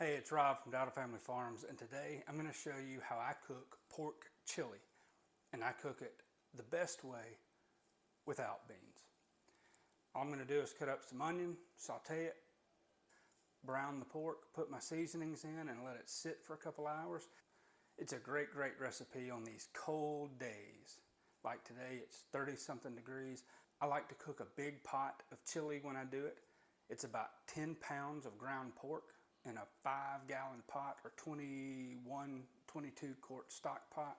Hey, it's Rob from Dowdle Family Farms, and today I'm going to show you how I cook pork chili. And I cook it the best way without beans. All I'm going to do is cut up some onion, saute it, brown the pork, put my seasonings in, and let it sit for a couple hours. It's a great recipe on these cold days. Like today, it's 30-something degrees. I like to cook a big pot of chili when I do it. It's about 10 pounds of ground pork in a 5-gallon pot or 21, 22 quart stock pot.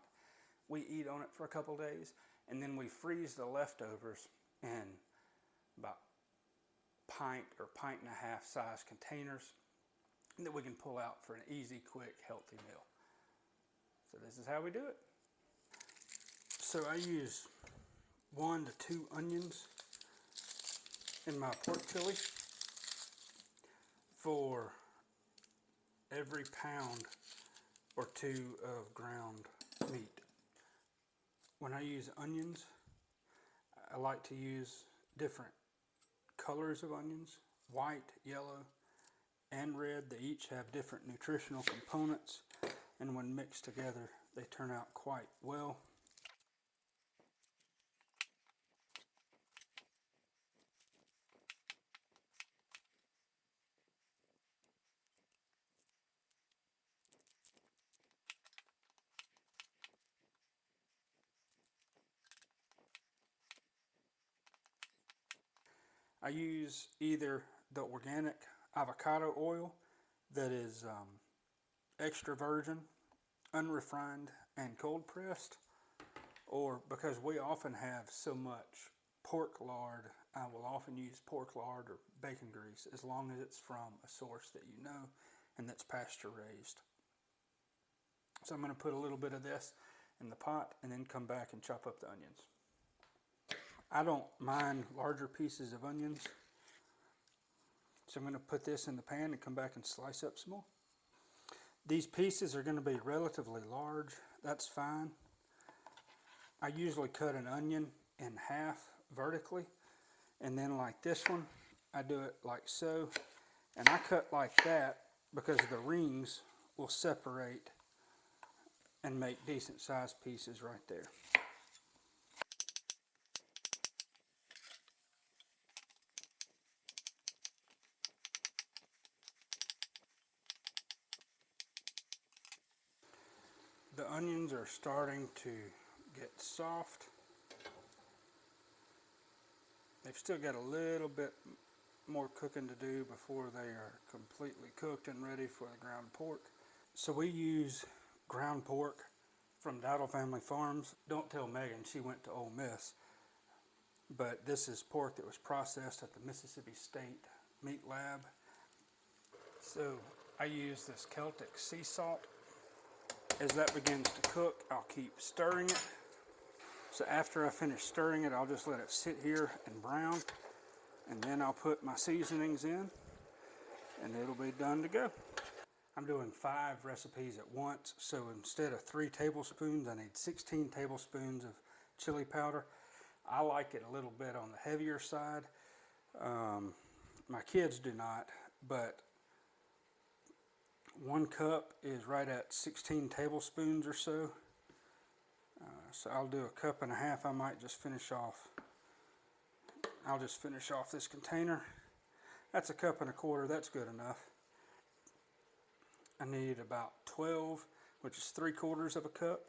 We eat on it for a couple days, and then we freeze the leftovers in about pint or pint and a half size containers that we can pull out for an easy, quick, healthy meal. So this is how we do it. So I use 1 to 2 onions in my pork chili for every pound or 2 of ground meat. When I use onions, I like to use different colors of onions, white, yellow, and red. They each have different nutritional components, and when mixed together, they turn out quite well. I use either the organic avocado oil that is extra virgin, unrefined, and cold pressed, or because we often have so much pork lard, I will often use pork lard or bacon grease as long as it's from a source that you know and that's pasture raised. So I'm going to put a little bit of this in the pot and then come back and chop up the onions. I don't mind larger pieces of onions, so I'm going to put this in the pan and come back and slice up some more. These pieces are going to be relatively large. That's fine. I usually cut an onion in half vertically, and then like this one, I do it like so. And I cut like that because the rings will separate and make decent sized pieces right there. The onions are starting to get soft. They've still got a little bit more cooking to do before they are completely cooked and ready for the ground pork. So we use ground pork from Dowdle Family Farms. Don't tell Megan, she went to Ole Miss. But this is pork that was processed at the Mississippi State Meat Lab. So I use this Celtic Sea Salt. As that begins to cook, I'll keep stirring it. So after I finish stirring it, I'll just let it sit here and brown, and then I'll put my seasonings in, and it'll be done to go. I'm doing 5 recipes at once, so instead of 3 tablespoons, I need 16 tablespoons of chili powder. I like it a little bit on the heavier side. My kids do not, but 1 cup is right at 16 tablespoons or so. So I'll do 1.5 cups. I might just finish off. I'll just finish off this container. That's 1.25 cups. That's good enough. I need about 12, which is 3/4 cup.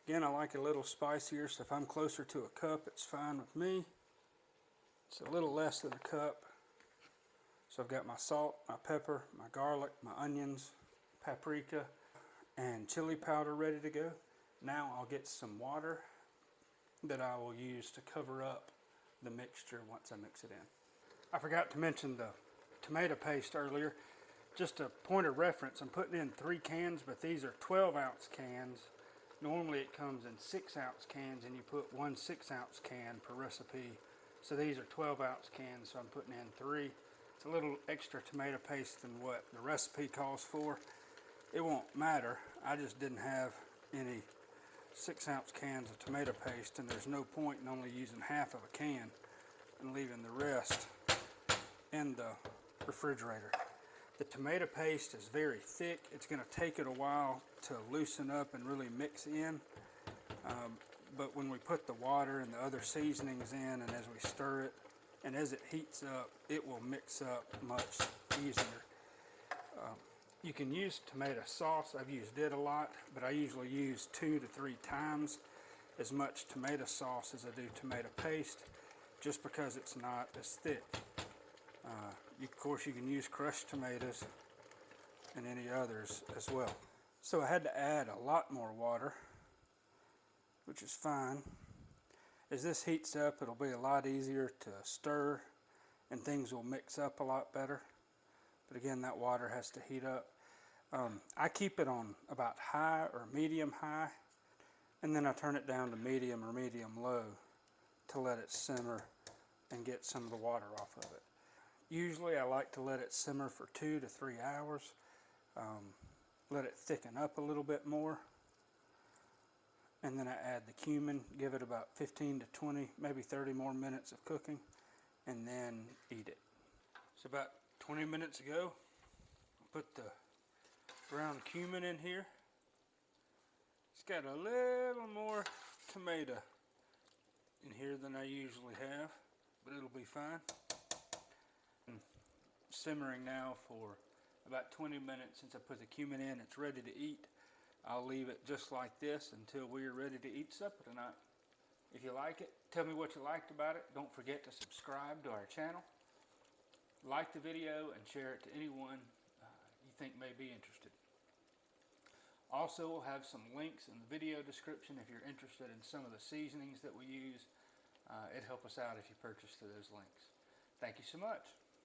Again, I like it a little spicier, so if I'm closer to 1 cup, it's fine with me. It's a little less than 1 cup. So I've got my salt, my pepper, my garlic, my onions, paprika, and chili powder ready to go. Now I'll get some water that I will use to cover up the mixture once I mix it in. I forgot to mention the tomato paste earlier. Just a point of reference, I'm putting in 3 cans, but these are 12-ounce cans. Normally it comes in 6-ounce cans, and you put 1 6-ounce can per recipe. So these are 12-ounce cans, so I'm putting in 3. It's a little extra tomato paste than what the recipe calls for. It won't matter. I just didn't have any 6-ounce cans of tomato paste, and there's no point in only using half of a can and leaving the rest in the refrigerator. The tomato paste is very thick. It's going to take it a while to loosen up and really mix in. But when we put the water and the other seasonings in, and as we stir it, and as it heats up, it will mix up much easier. You can use tomato sauce. I've used it a lot, but I usually use 2 to 3 times as much tomato sauce as I do tomato paste, just because it's not as thick. Of course, you can use crushed tomatoes and any others as well. So I had to add a lot more water, which is fine. As this heats up, it'll be a lot easier to stir and things will mix up a lot better. But again, that water has to heat up. I keep it on about high or medium high, and then I turn it down to medium or medium low to let it simmer and get some of the water off of it. Usually I like to let it simmer for 2 to 3 hours. Let it thicken up a little bit more. And then I add the cumin, give it about 15 to 20, maybe 30 more minutes of cooking, and then eat it. So about 20 minutes ago, put the ground cumin in here. It's got a little more tomato in here than I usually have, but it'll be fine. Simmering now for about 20 minutes since I put the cumin in. It's ready to eat. I'll leave it just like this until we're ready to eat supper tonight. If you like it, tell me what you liked about it. Don't forget to subscribe to our channel. Like the video and share it to anyone you think may be interested. Also, we'll have some links in the video description if you're interested in some of the seasonings that we use. It'd help us out if you purchase through those links. Thank you so much.